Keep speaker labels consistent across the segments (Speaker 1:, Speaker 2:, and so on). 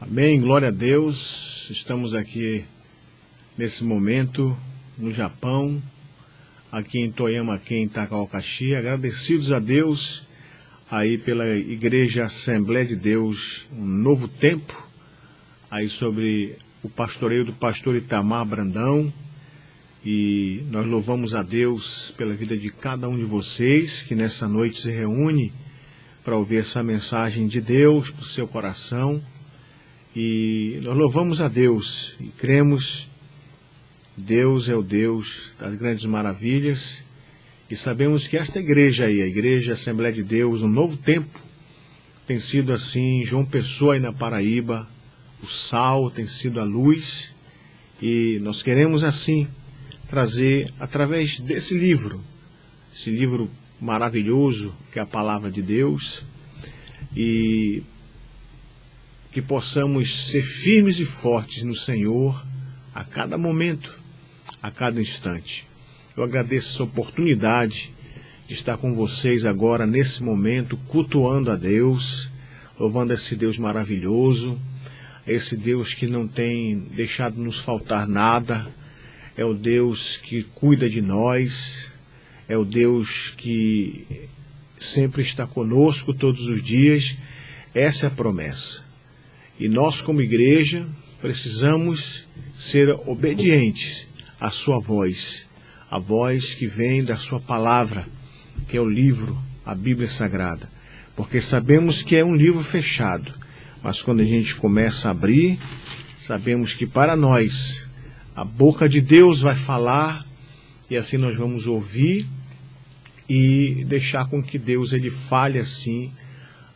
Speaker 1: Amém, glória a Deus. Estamos aqui nesse momento no Japão, aqui em Toyama-ken, Takao-Kashi, agradecidos a Deus aí pela Igreja Assembleia de Deus, um novo tempo, aí sobre o pastoreio do pastor Itamar Brandão. E nós louvamos a Deus pela vida de cada um de vocês que nessa noite se reúne para ouvir essa mensagem de Deus para o seu coração. E nós louvamos a Deus e cremos que Deus é o Deus das grandes maravilhas. E sabemos que esta igreja aí, a Igreja Assembleia de Deus, um novo tempo, tem sido assim, João Pessoa aí na Paraíba, o sal tem sido a luz. E nós queremos assim trazer, através desse livro, esse livro maravilhoso que é a Palavra de Deus, e que possamos ser firmes e fortes no Senhor a cada momento, a cada instante. Eu agradeço essa oportunidade de estar com vocês agora, nesse momento, cultuando a Deus, louvando esse Deus maravilhoso, esse Deus que não tem deixado nos faltar nada, é o Deus que cuida de nós, é o Deus que sempre está conosco todos os dias. Essa é a promessa. E nós, como igreja, precisamos ser obedientes à sua voz, a voz que vem da sua palavra, que é o livro, a Bíblia Sagrada. Porque sabemos que é um livro fechado, mas quando a gente começa a abrir, sabemos que para nós a boca de Deus vai falar, e assim nós vamos ouvir e deixar com que Deus ele fale assim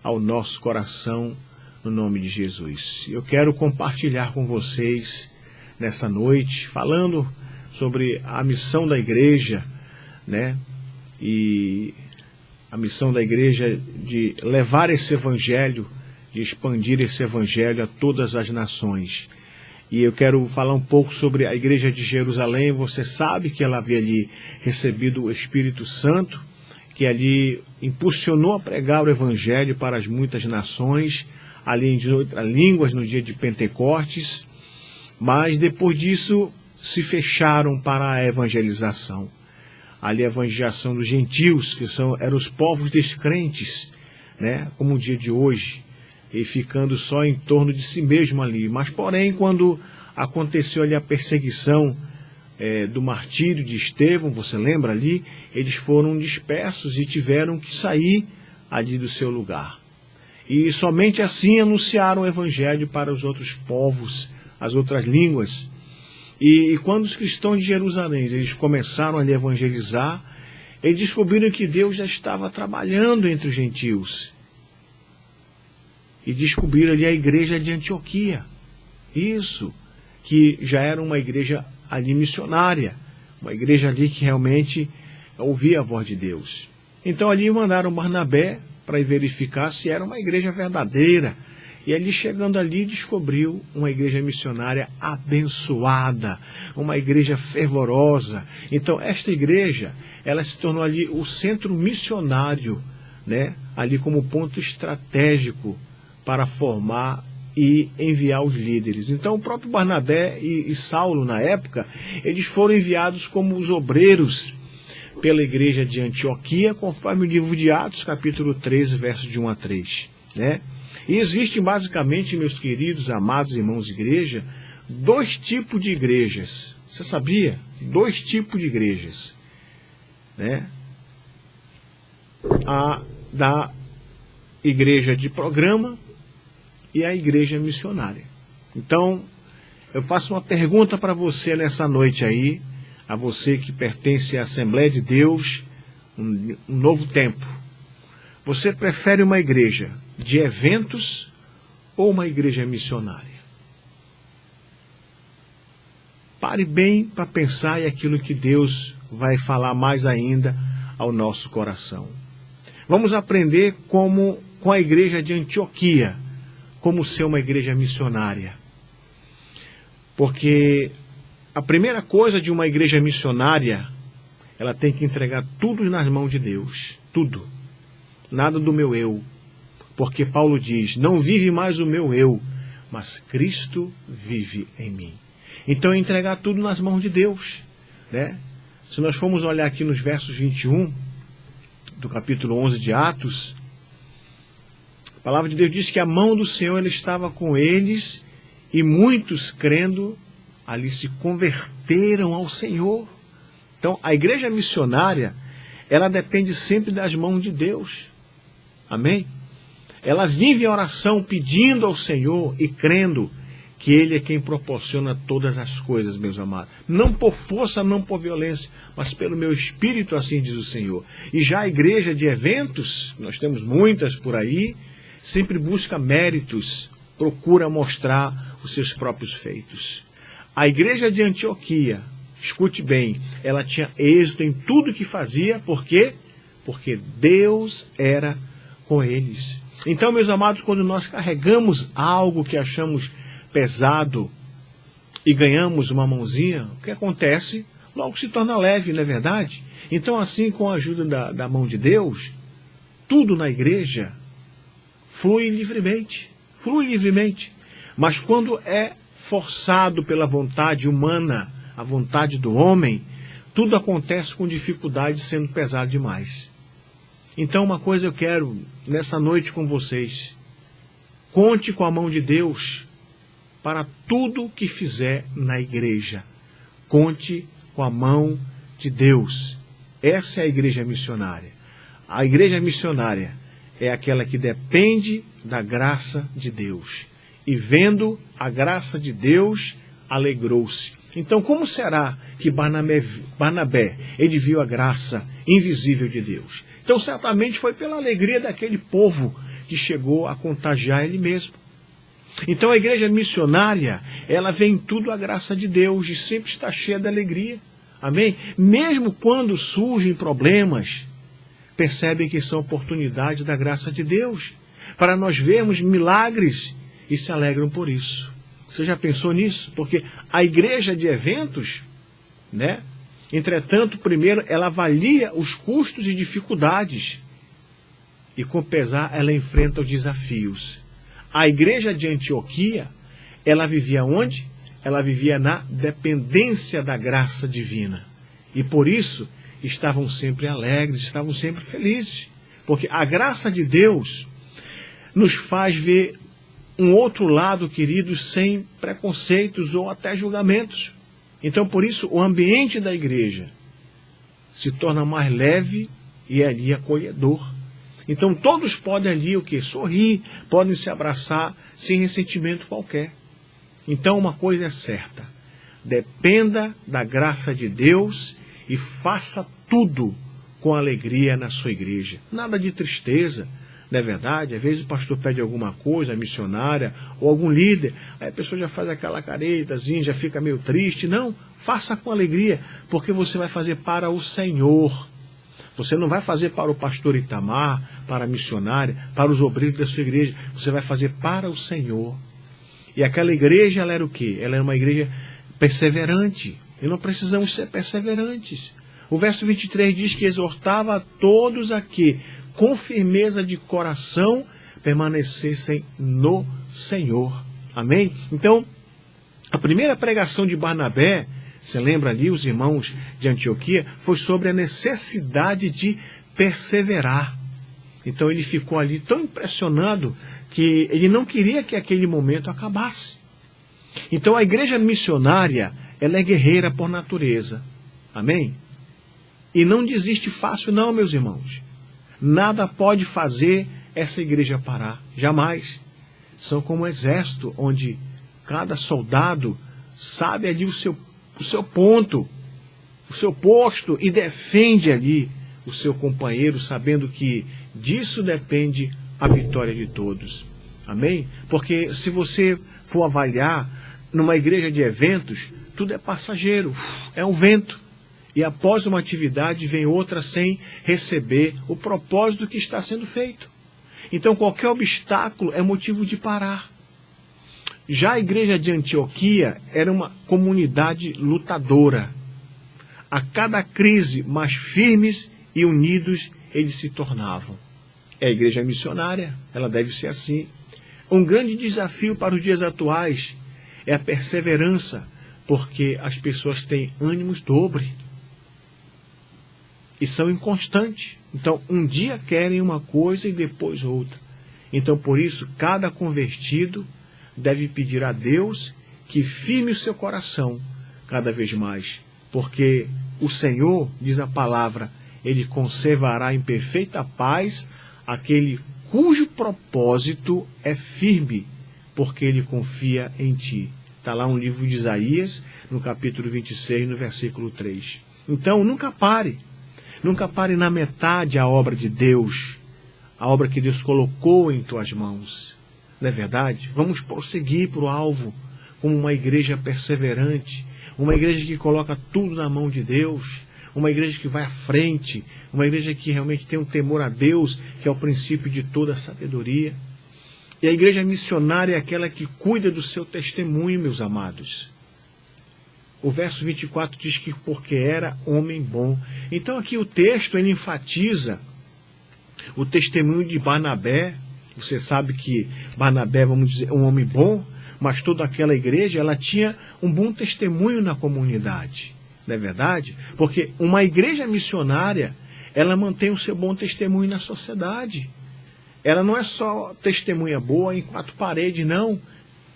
Speaker 1: ao nosso coração, no nome de Jesus. Eu quero compartilhar com vocês nessa noite, falando sobre a missão da igreja, né? E a missão da igreja de levar esse evangelho, de expandir esse evangelho a todas as nações. E eu quero falar um pouco sobre a igreja de Jerusalém. Você sabe que ela havia ali recebido o Espírito Santo, que ali impulsionou a pregar o evangelho para as muitas nações, ali em outras línguas no dia de Pentecostes, mas depois disso se fecharam para a evangelização. Ali a evangelização dos gentios, que eram os povos descrentes, né, como o dia de hoje, e ficando só em torno de si mesmo ali. Mas, porém, quando aconteceu ali a perseguição do martírio de Estevão, você lembra ali, eles foram dispersos e tiveram que sair ali do seu lugar. E somente assim anunciaram o evangelho para os outros povos, as outras línguas. E quando os cristãos de Jerusalém eles começaram a evangelizar, eles descobriram que Deus já estava trabalhando entre os gentios. E descobriram ali a igreja de Antioquia. Isso, que já era uma igreja ali missionária, uma igreja ali que realmente ouvia a voz de Deus. Então ali mandaram Barnabé para verificar se era uma igreja verdadeira. E ali, chegando ali, descobriu uma igreja missionária abençoada, uma igreja fervorosa. Então, esta igreja, ela se tornou ali o centro missionário, né? Ali como ponto estratégico para formar e enviar os líderes. Então, o próprio Barnabé e Saulo, na época, eles foram enviados como os obreiros pela igreja de Antioquia, conforme o livro de Atos, capítulo 13, versos de 1 a 3. Né? E existem basicamente, meus queridos, amados irmãos de igreja, dois tipos de igrejas. Você sabia? Dois tipos de igrejas. Né? A da igreja de programa e a igreja missionária. Então, eu faço uma pergunta para você nessa noite aí, a você que pertence à Assembleia de Deus, um novo tempo. Você prefere uma igreja de eventos ou uma igreja missionária? Pare bem para pensar em aquilo que Deus vai falar mais ainda ao nosso coração. Vamos aprender com a igreja de Antioquia, como ser uma igreja missionária. Porque a primeira coisa de uma igreja missionária, ela tem que entregar tudo nas mãos de Deus. Tudo. Nada do meu eu. Porque Paulo diz, não vive mais o meu eu, mas Cristo vive em mim. Então é entregar tudo nas mãos de Deus, né? Se nós formos olhar aqui nos versos 21 do capítulo 11 de Atos, a palavra de Deus diz que a mão do Senhor ela estava com eles e muitos, crendo, ali se converteram ao Senhor. Então, a igreja missionária, ela depende sempre das mãos de Deus. Amém? Ela vive em oração pedindo ao Senhor e crendo que Ele é quem proporciona todas as coisas, meus amados. Não por força, não por violência, mas pelo meu espírito, assim diz o Senhor. E já a igreja de eventos, nós temos muitas por aí, sempre busca méritos, procura mostrar os seus próprios feitos. A igreja de Antioquia, escute bem, ela tinha êxito em tudo que fazia, por quê? Porque Deus era com eles. Então, meus amados, quando nós carregamos algo que achamos pesado e ganhamos uma mãozinha, o que acontece? Logo se torna leve, não é verdade? Então, assim, com a ajuda da mão de Deus, tudo na igreja flui livremente. Flui livremente. Mas quando é forçado pela vontade humana, a vontade do homem, tudo acontece com dificuldade, sendo pesado demais. Então, uma coisa eu quero nessa noite com vocês: conte com a mão de Deus para tudo que fizer na igreja. Conte com a mão de Deus. Essa é a igreja missionária. A igreja missionária é aquela que depende da graça de Deus. E vendo a graça de Deus, alegrou-se. Então, como será que Barnabé ele viu a graça invisível de Deus? Então, certamente foi pela alegria daquele povo que chegou a contagiar ele mesmo. Então, a igreja missionária, ela vê em tudo a graça de Deus e sempre está cheia de alegria. Amém? Mesmo quando surgem problemas, percebem que são oportunidades da graça de Deus, para nós vermos milagres e se alegram por isso. Você já pensou nisso? Porque a igreja de eventos, né? Entretanto, primeiro, ela avalia os custos e dificuldades. E com pesar, ela enfrenta os desafios. A igreja de Antioquia, ela vivia onde? Ela vivia na dependência da graça divina. E por isso, estavam sempre alegres, estavam sempre felizes. Porque a graça de Deus nos faz ver um outro lado, queridos, sem preconceitos ou até julgamentos. Então, por isso, o ambiente da igreja se torna mais leve e ali acolhedor. Então, todos podem ali o quê? Sorrir, podem se abraçar sem ressentimento qualquer. Então, uma coisa é certa: dependa da graça de Deus e faça tudo com alegria na sua igreja. Nada de tristeza. Não é verdade? Às vezes o pastor pede alguma coisa, a missionária, ou algum líder, aí a pessoa já faz aquela caretazinha, já fica meio triste. Não, faça com alegria, porque você vai fazer para o Senhor. Você não vai fazer para o pastor Itamar, para a missionária, para os obreiros da sua igreja. Você vai fazer para o Senhor. E aquela igreja, ela era o quê? Ela era uma igreja perseverante. E não precisamos ser perseverantes. O verso 23 diz que exortava a todos a que, com firmeza de coração, permanecessem no Senhor. Amém? Então, a primeira pregação de Barnabé, você lembra ali, os irmãos de Antioquia, foi sobre a necessidade de perseverar. Então ele ficou ali tão impressionado que ele não queria que aquele momento acabasse. Então a igreja missionária, ela é guerreira por natureza. Amém? E não desiste fácil não, meus irmãos. Nada pode fazer essa igreja parar, jamais. São como um exército, onde cada soldado sabe ali o seu ponto, o seu posto, e defende ali o seu companheiro, sabendo que disso depende a vitória de todos. Amém? Porque se você for avaliar numa igreja de eventos, tudo é passageiro, é um vento. E após uma atividade vem outra sem receber o propósito que está sendo feito. Então qualquer obstáculo é motivo de parar. Já a igreja de Antioquia era uma comunidade lutadora. A cada crise, mais firmes e unidos eles se tornavam. É a igreja missionária, ela deve ser assim. Um grande desafio para os dias atuais é a perseverança, porque as pessoas têm ânimos dobre e são inconstantes. Então, um dia querem uma coisa e depois outra. Então, por isso, cada convertido deve pedir a Deus que firme o seu coração cada vez mais, porque o Senhor, diz a palavra, Ele conservará em perfeita paz aquele cujo propósito é firme, porque Ele confia em ti. Está lá no livro de Isaías, no capítulo 26, no versículo 3. Então, nunca pare na metade a obra de Deus, a obra que Deus colocou em tuas mãos. Não é verdade? Vamos prosseguir para o alvo, como uma igreja perseverante, uma igreja que coloca tudo na mão de Deus, uma igreja que vai à frente, uma igreja que realmente tem um temor a Deus, que é o princípio de toda a sabedoria. E a igreja missionária é aquela que cuida do seu testemunho, meus amados. O verso 24 diz que porque era homem bom. Então aqui o texto ele enfatiza o testemunho de Barnabé. Você sabe que Barnabé, vamos dizer, um homem bom, mas toda aquela igreja ela tinha um bom testemunho na comunidade. Não é verdade? Porque uma igreja missionária, ela mantém o seu bom testemunho na sociedade. Ela não é só testemunha boa em quatro paredes, não.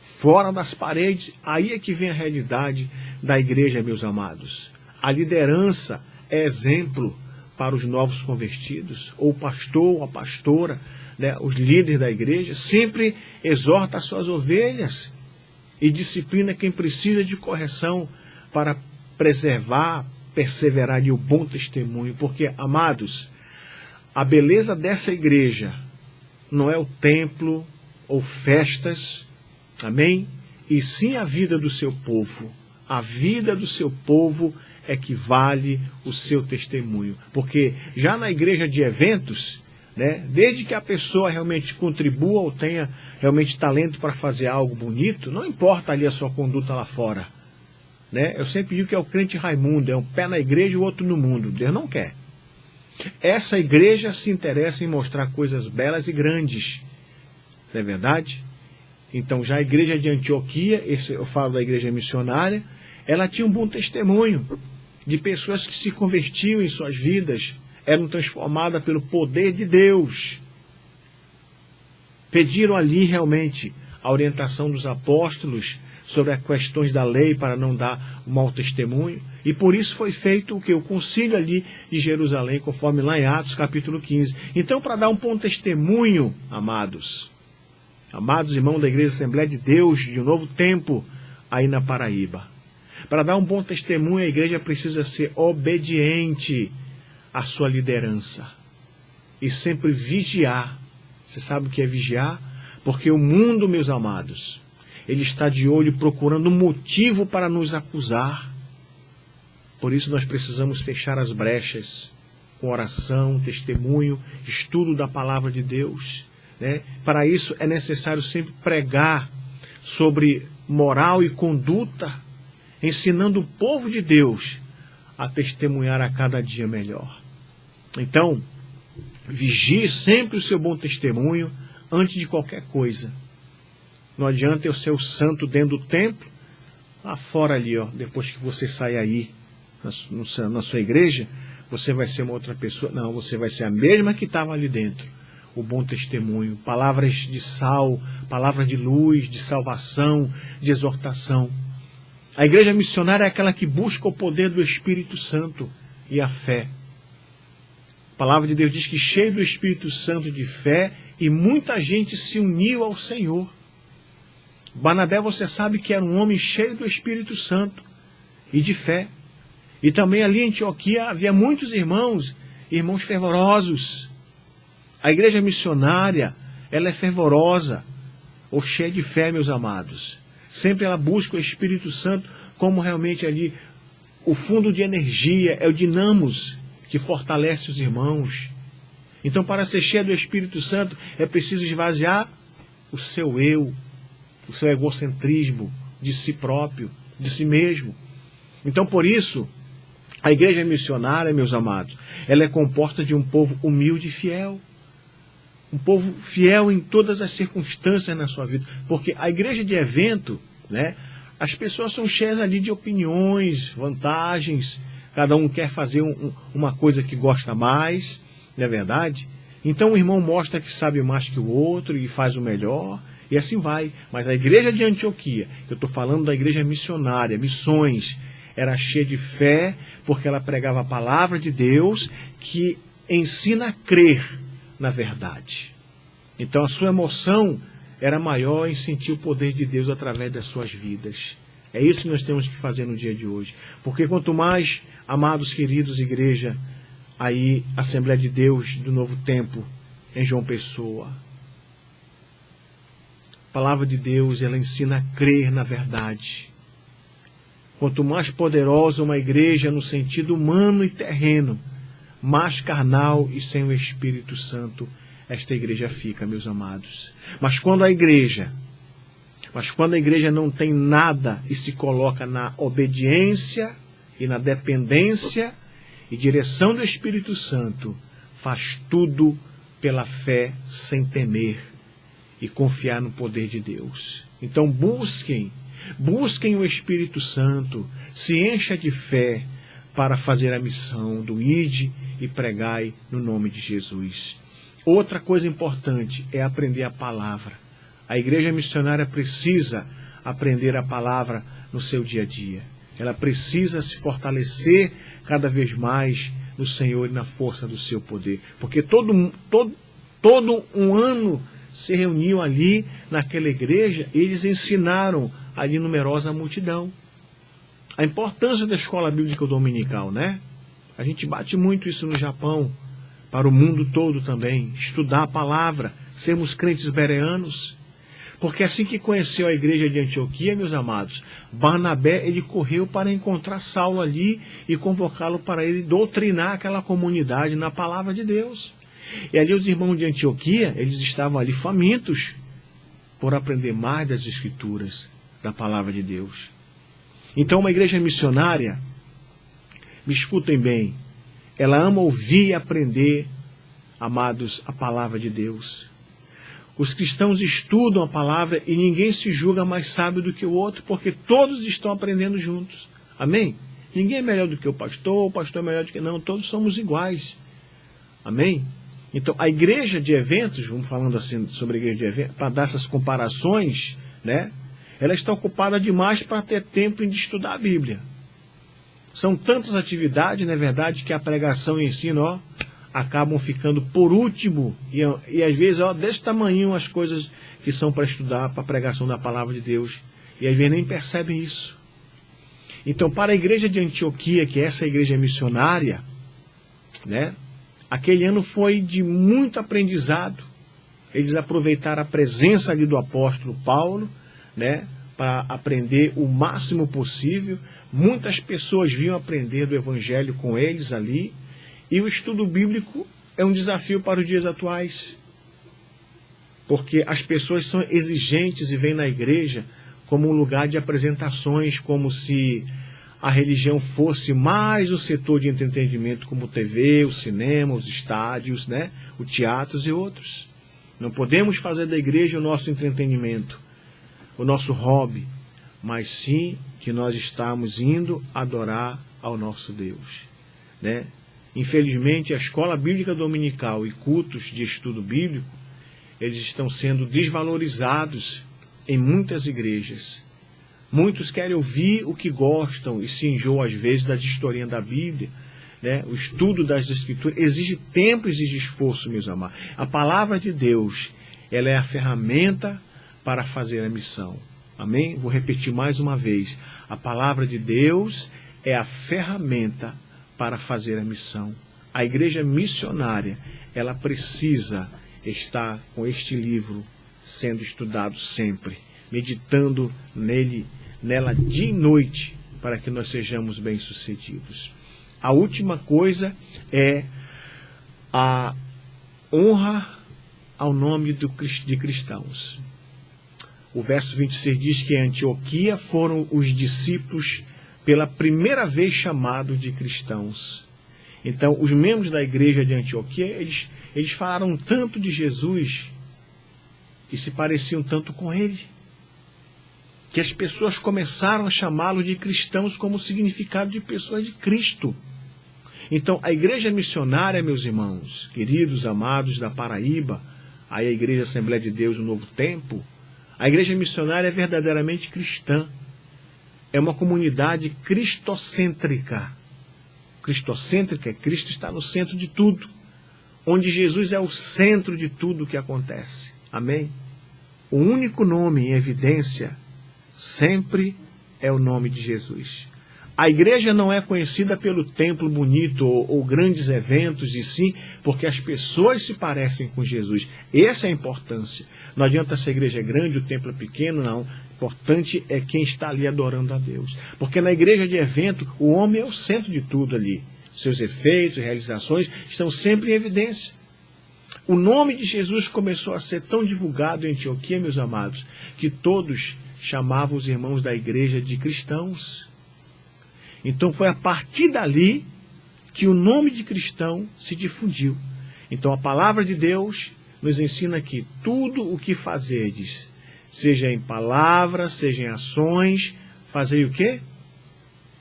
Speaker 1: Fora das paredes, aí é que vem a realidade da igreja, meus amados. A liderança é exemplo para os novos convertidos, ou o pastor, ou a pastora, né, os líderes da igreja, sempre exorta as suas ovelhas e disciplina quem precisa de correção para preservar, perseverar em um bom testemunho. Porque, amados, a beleza dessa igreja não é o templo ou festas, amém? E sim a vida do seu povo. A vida do seu povo é que vale o seu testemunho. Porque já na igreja de eventos, né, desde que a pessoa realmente contribua ou tenha realmente talento para fazer algo bonito, não importa ali a sua conduta lá fora. Né? Eu sempre digo que é o crente Raimundo, é um pé na igreja e o outro no mundo. Deus não quer. Essa igreja se interessa em mostrar coisas belas e grandes. Não é verdade? Então já a igreja de Antioquia, eu falo da igreja missionária, ela tinha um bom testemunho de pessoas que se convertiam em suas vidas, eram transformadas pelo poder de Deus. Pediram ali realmente a orientação dos apóstolos sobre as questões da lei para não dar um mau testemunho. E por isso foi feito o que? O concílio ali de Jerusalém, conforme lá em Atos capítulo 15. Então, para dar um bom testemunho, amados irmãos da Igreja Assembleia de Deus, de um novo tempo aí na Paraíba, para dar um bom testemunho, a igreja precisa ser obediente à sua liderança e sempre vigiar. Você sabe o que é vigiar? Porque o mundo, meus amados, ele está de olho procurando um motivo para nos acusar. Por isso nós precisamos fechar as brechas com oração, testemunho, estudo da palavra de Deus. Né? Para isso é necessário sempre pregar sobre moral e conduta, ensinando o povo de Deus a testemunhar a cada dia melhor. Então, vigie sempre o seu bom testemunho antes de qualquer coisa. Não adianta eu ser o santo dentro do templo, lá fora ali, ó, depois que você sair aí na sua igreja, você vai ser uma outra pessoa. Não, você vai ser a mesma que estava ali dentro. O bom testemunho, palavras de sal, palavras de luz, de salvação, de exortação. A igreja missionária é aquela que busca o poder do Espírito Santo e a fé. A palavra de Deus diz que cheio do Espírito Santo de fé, e muita gente se uniu ao Senhor. Barnabé, você sabe que era um homem cheio do Espírito Santo e de fé. E também ali em Antioquia havia muitos irmãos fervorosos. A igreja missionária, ela é fervorosa, ou cheia de fé, meus amados. Sempre ela busca o Espírito Santo como realmente ali o fundo de energia, é o dinamos que fortalece os irmãos. Então, para ser cheio do Espírito Santo, é preciso esvaziar o seu eu, o seu egocentrismo de si próprio, de si mesmo. Então, por isso, a igreja missionária, meus amados, ela é composta de um povo humilde e fiel. um povo fiel em todas as circunstâncias na sua vida. Porque a igreja de evento, né, as pessoas são cheias ali de opiniões, vantagens, cada um quer fazer uma coisa que gosta mais, não é verdade? Então o irmão mostra que sabe mais que o outro e faz o melhor, e assim vai. Mas a igreja de Antioquia, eu estou falando da igreja missionária, missões, era cheia de fé, porque ela pregava a palavra de Deus, que ensina a crer na verdade. Então a sua emoção era maior em sentir o poder de Deus através das suas vidas. É isso que nós temos que fazer no dia de hoje. Porque quanto mais, amados, queridos, igreja, aí, Assembleia de Deus do Novo Tempo, em João Pessoa, a palavra de Deus, ela ensina a crer na verdade. Quanto mais poderosa uma igreja no sentido humano e terreno, mais carnal e sem o Espírito Santo esta igreja fica, meus amados. Mas quando a igreja não tem nada e se coloca na obediência e na dependência e direção do Espírito Santo, faz tudo pela fé sem temer e confiar no poder de Deus. Então busquem o Espírito Santo, se encha de fé para fazer a missão do ide e pregai no nome de Jesus. Outra coisa importante é aprender a palavra. A igreja missionária precisa aprender a palavra no seu dia a dia. Ela precisa se fortalecer cada vez mais no Senhor e na força do seu poder. Porque todo um ano se reuniam ali naquela igreja e eles ensinaram ali numerosa multidão. A importância da escola bíblica dominical, né? A gente bate muito isso no Japão, para o mundo todo também. Estudar a palavra, sermos crentes bereanos. Porque assim que conheceu a igreja de Antioquia, meus amados, Barnabé, ele correu para encontrar Saulo ali e convocá-lo para ele doutrinar aquela comunidade na palavra de Deus. E ali os irmãos de Antioquia, eles estavam ali famintos por aprender mais das Escrituras, da palavra de Deus. Então uma igreja missionária, me escutem bem, ela ama ouvir e aprender, amados, a palavra de Deus. Os cristãos estudam a palavra e ninguém se julga mais sábio do que o outro, porque todos estão aprendendo juntos. Amém? Ninguém é melhor do que o pastor é melhor do que... Não, todos somos iguais. Amém? Então, a igreja de eventos, vamos falando assim sobre a igreja de eventos, para dar essas comparações, né? Ela está ocupada demais para ter tempo de estudar a Bíblia. São tantas atividades, não é verdade, que a pregação e o ensino, acabam ficando por último, e às vezes, desse tamanho as coisas que são para estudar, para a pregação da palavra de Deus, e às vezes nem percebem isso. Então, para a igreja de Antioquia, que é essa igreja missionária, né, aquele ano foi de muito aprendizado. Eles aproveitaram a presença ali do apóstolo Paulo, né, para aprender o máximo possível. Muitas pessoas vinham aprender do evangelho com eles ali, e o estudo bíblico é um desafio para os dias atuais. Porque as pessoas são exigentes e vêm na igreja como um lugar de apresentações, como se a religião fosse mais o setor de entretenimento, como TV, o cinema, os estádios, né, os teatros e outros. Não podemos fazer da igreja o nosso entretenimento, o nosso hobby, mas sim que nós estamos indo adorar ao nosso Deus, né? Infelizmente, a escola bíblica dominical e cultos de estudo bíblico, eles estão sendo desvalorizados em muitas igrejas. Muitos querem ouvir o que gostam e se enjoam às vezes das historinhas da Bíblia, né? O estudo das Escrituras exige tempo, exige esforço, meus amados. A palavra de Deus, ela é a ferramenta para fazer a missão. Amém? Vou repetir mais uma vez. A palavra de Deus é a ferramenta para fazer a missão. A igreja missionária, ela precisa estar com este livro sendo estudado sempre, meditando nela dia e noite, para que nós sejamos bem-sucedidos. A última coisa é a honra ao nome de cristãos. O verso 26 diz que em Antioquia foram os discípulos pela primeira vez chamados de cristãos. Então, os membros da igreja de Antioquia, eles falaram tanto de Jesus e se pareciam tanto com ele, que as pessoas começaram a chamá-lo de cristãos como significado de pessoas de Cristo. Então, a igreja missionária, meus irmãos, queridos, amados da Paraíba, aí a Igreja Assembleia de Deus, o Novo Tempo, a igreja missionária é verdadeiramente cristã. É uma comunidade cristocêntrica. Cristocêntrica, Cristo está no centro de tudo. Onde Jesus é o centro de tudo o que acontece. Amém? O único nome em evidência sempre é o nome de Jesus. A igreja não é conhecida pelo templo bonito ou grandes eventos, e sim porque as pessoas se parecem com Jesus. Essa é a importância. Não adianta se a igreja é grande, o templo é pequeno, não. O importante é quem está ali adorando a Deus. Porque na igreja de evento, o homem é o centro de tudo ali. Seus efeitos, realizações estão sempre em evidência. O nome de Jesus começou a ser tão divulgado em Antioquia, meus amados, que todos chamavam os irmãos da igreja de cristãos. Então foi a partir dali que o nome de cristão se difundiu. Então a palavra de Deus nos ensina que tudo o que fazerdes, seja em palavras, seja em ações, fazei o quê?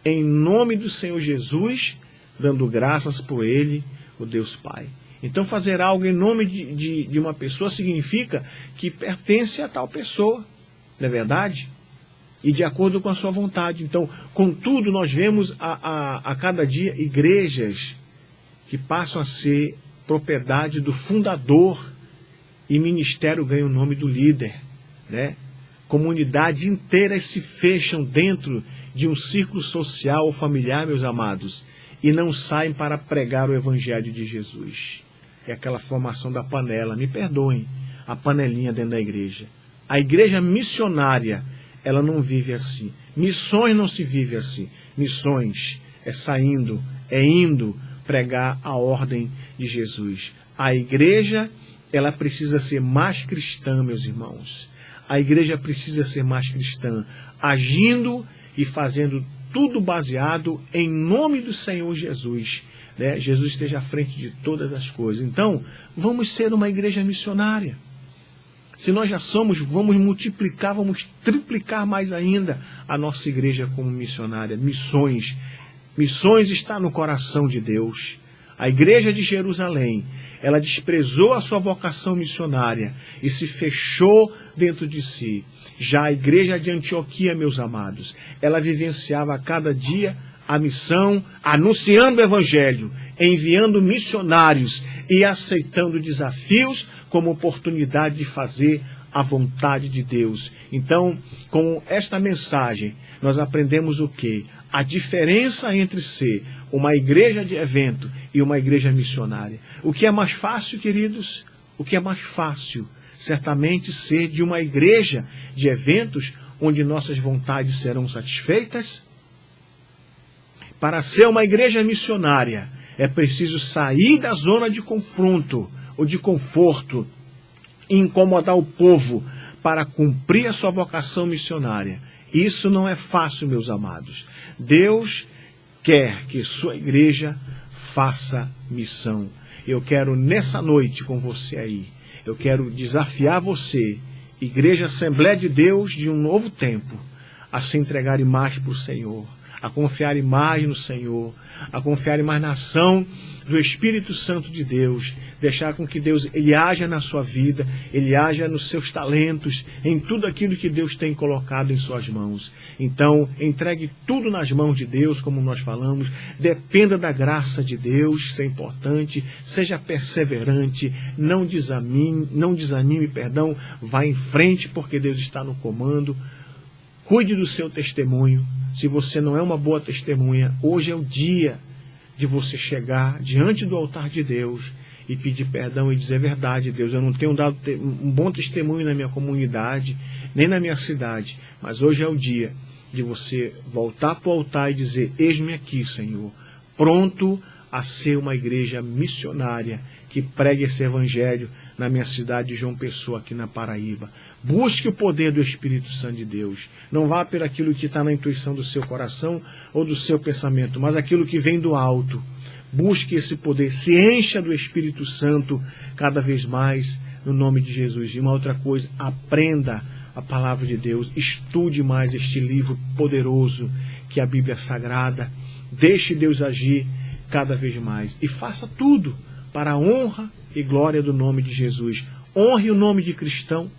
Speaker 1: Em nome do Senhor Jesus, dando graças por Ele, o Deus Pai. Então fazer algo em nome de uma pessoa significa que pertence a tal pessoa, não é verdade? E de acordo com a sua vontade. Então, contudo, nós vemos a cada dia igrejas que passam a ser propriedade do fundador e ministério ganha o nome do líder, né? Comunidades inteiras se fecham dentro de um círculo social ou familiar, meus amados, e não saem para pregar o evangelho de Jesus. É aquela formação da panela, me perdoem, a panelinha dentro da igreja. A igreja missionária, ela não vive assim. Missões não se vive assim. Missões é saindo, é indo pregar a ordem de Jesus. A igreja, ela precisa ser mais cristã, meus irmãos. A igreja precisa ser mais cristã, agindo e fazendo tudo baseado em nome do Senhor Jesus. Né? Jesus esteja à frente de todas as coisas. Então, vamos ser uma igreja missionária. Se nós já somos, vamos multiplicar, vamos triplicar mais ainda a nossa igreja como missionária. Missões. Missões está no coração de Deus. A igreja de Jerusalém, ela desprezou a sua vocação missionária e se fechou dentro de si. Já a igreja de Antioquia, meus amados, ela vivenciava a cada dia a missão, anunciando o evangelho, enviando missionários e aceitando desafios como oportunidade de fazer a vontade de Deus. Então, com esta mensagem, nós aprendemos o quê? A diferença entre ser uma igreja de evento e uma igreja missionária. O que é mais fácil, queridos? O que é mais fácil? Certamente ser de uma igreja de eventos onde nossas vontades serão satisfeitas. Para ser uma igreja missionária, é preciso sair da zona de confronto ou de conforto e incomodar o povo para cumprir a sua vocação missionária. Isso não é fácil, meus amados. Deus quer que sua igreja faça missão. Eu quero nessa noite com você aí, eu quero desafiar você, Igreja Assembleia de Deus de um novo tempo, a se entregar mais para o Senhor, a confiar mais no Senhor, a confiar mais na ação do Espírito Santo de Deus, deixar com que Deus ele haja na sua vida, ele haja nos seus talentos, em tudo aquilo que Deus tem colocado em suas mãos. Então, entregue tudo nas mãos de Deus, como nós falamos, dependa da graça de Deus, isso é importante, seja perseverante, não desanime, vá em frente porque Deus está no comando, cuide do seu testemunho. Se você não é uma boa testemunha, hoje é o dia de você chegar diante do altar de Deus e pedir perdão e dizer verdade, Deus, eu não tenho dado um bom testemunho na minha comunidade, nem na minha cidade, mas hoje é o dia de você voltar para o altar e dizer, eis-me aqui, Senhor, pronto a ser uma igreja missionária que pregue esse evangelho na minha cidade de João Pessoa, aqui na Paraíba. Busque o poder do Espírito Santo de Deus. Não vá por aquilo que está na intuição do seu coração ou do seu pensamento, mas aquilo que vem do alto. busque esse poder, se encha do Espírito Santo cada vez mais, no nome de Jesus. E uma outra coisa, aprenda a palavra de Deus, estude mais este livro poderoso que é a Bíblia Sagrada, deixe Deus agir cada vez mais e faça tudo para a honra e glória do nome de Jesus. Honre o nome de cristão.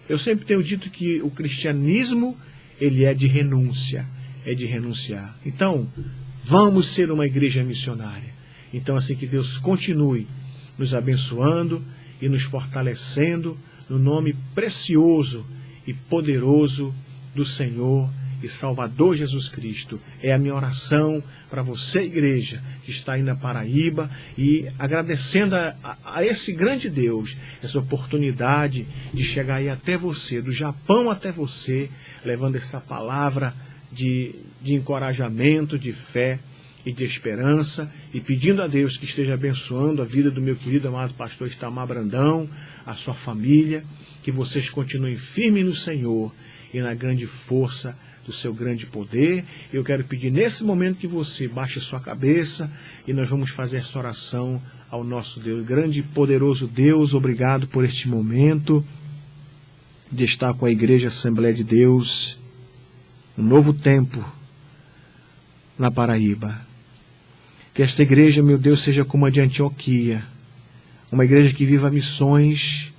Speaker 1: Eu sempre tenho dito que o cristianismo, ele é de renúncia, é de renunciar. Então, vamos ser uma igreja missionária. Então, assim, que Deus continue nos abençoando e nos fortalecendo no nome precioso e poderoso do Senhor e Salvador Jesus Cristo. É a minha oração para você, igreja, que está aí na Paraíba, e agradecendo a esse grande Deus, essa oportunidade de chegar aí até você, do Japão até você, levando essa palavra de encorajamento, de fé e de esperança, e pedindo a Deus que esteja abençoando a vida do meu querido amado pastor Itamar Brandão, a sua família, que vocês continuem firmes no Senhor e na grande força do seu grande poder. Eu quero pedir nesse momento que você baixe a sua cabeça e nós vamos fazer essa oração ao nosso Deus. Grande e poderoso Deus, obrigado por este momento de estar com a Igreja Assembleia de Deus, um novo tempo na Paraíba. Que esta igreja, meu Deus, seja como a de Antioquia, uma igreja que viva missões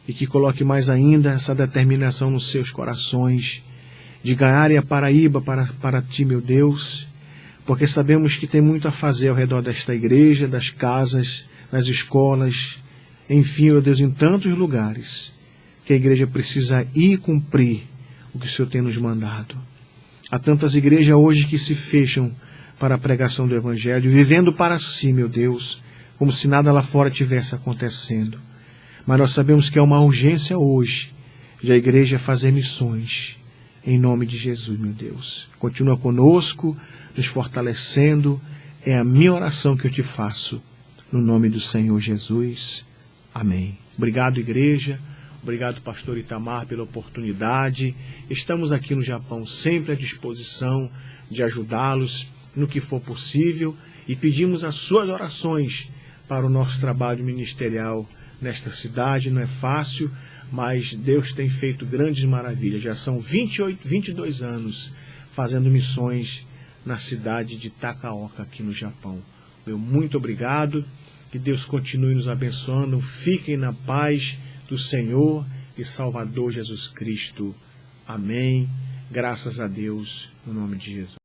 Speaker 1: e que coloque mais ainda essa determinação nos seus corações de ganharem a Paraíba para ti, meu Deus, porque sabemos que tem muito a fazer ao redor desta igreja, das casas, nas escolas, enfim, meu Deus, em tantos lugares que a igreja precisa ir cumprir o que o Senhor tem nos mandado. Há tantas igrejas hoje que se fecham para a pregação do Evangelho, vivendo para si, meu Deus, como se nada lá fora tivesse acontecendo. Mas nós sabemos que é uma urgência hoje de a igreja fazer missões. Em nome de Jesus, meu Deus. Continua conosco, nos fortalecendo. É a minha oração que eu te faço, no nome do Senhor Jesus. Amém. Obrigado, igreja. Obrigado, pastor Itamar, pela oportunidade. Estamos aqui no Japão sempre à disposição de ajudá-los no que for possível e pedimos as suas orações para o nosso trabalho ministerial nesta cidade. Não é fácil, mas Deus tem feito grandes maravilhas. Já são 22 anos fazendo missões na cidade de Takaoka, aqui no Japão. Meu muito obrigado, que Deus continue nos abençoando. Fiquem na paz do Senhor e Salvador Jesus Cristo. Amém. Graças a Deus, no nome de Jesus.